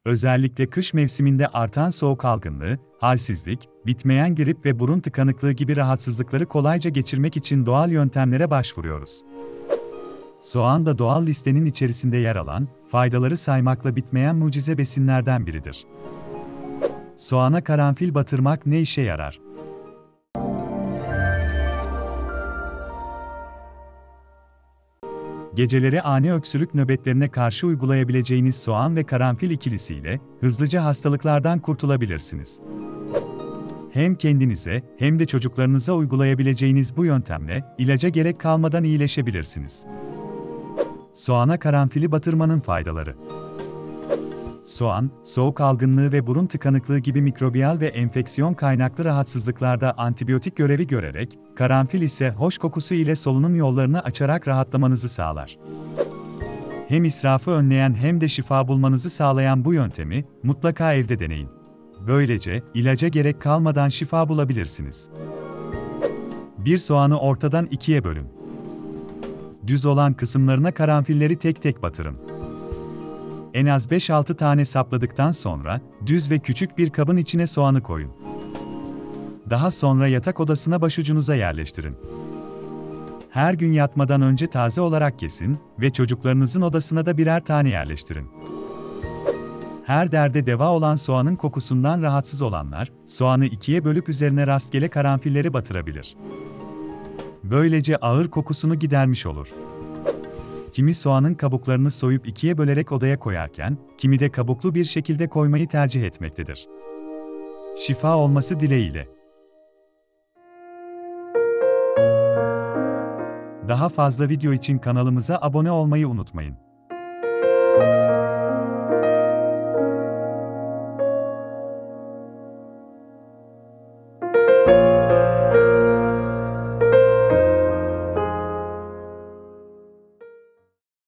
Özellikle kış mevsiminde artan soğuk algınlığı, halsizlik, bitmeyen grip ve burun tıkanıklığı gibi rahatsızlıkları kolayca geçirmek için doğal yöntemlere başvuruyoruz. Soğan da doğal listenin içerisinde yer alan, faydaları saymakla bitmeyen mucize besinlerden biridir. Soğana karanfil batırmak ne işe yarar? Geceleri ani öksürük nöbetlerine karşı uygulayabileceğiniz soğan ve karanfil ikilisiyle hızlıca hastalıklardan kurtulabilirsiniz. Hem kendinize hem de çocuklarınıza uygulayabileceğiniz bu yöntemle ilaca gerek kalmadan iyileşebilirsiniz. Soğana karanfili batırmanın faydaları. Soğan, soğuk algınlığı ve burun tıkanıklığı gibi mikrobiyal ve enfeksiyon kaynaklı rahatsızlıklarda antibiyotik görevi görerek, karanfil ise hoş kokusu ile solunum yollarını açarak rahatlamanızı sağlar. Hem israfı önleyen hem de şifa bulmanızı sağlayan bu yöntemi mutlaka evde deneyin. Böylece ilaca gerek kalmadan şifa bulabilirsiniz. Bir soğanı ortadan ikiye bölün. Düz olan kısımlarına karanfilleri tek tek batırın. En az 5-6 tane sapladıktan sonra, düz ve küçük bir kabın içine soğanı koyun. Daha sonra yatak odasına başucunuza yerleştirin. Her gün yatmadan önce taze olarak kesin ve çocuklarınızın odasına da birer tane yerleştirin. Her derde deva olan soğanın kokusundan rahatsız olanlar, soğanı ikiye bölüp üzerine rastgele karanfilleri batırabilir. Böylece ağır kokusunu gidermiş olur. Kimi soğanın kabuklarını soyup ikiye bölerek odaya koyarken, kimi de kabuklu bir şekilde koymayı tercih etmektedir. Şifa olması dileğiyle. Daha fazla video için kanalımıza abone olmayı unutmayın.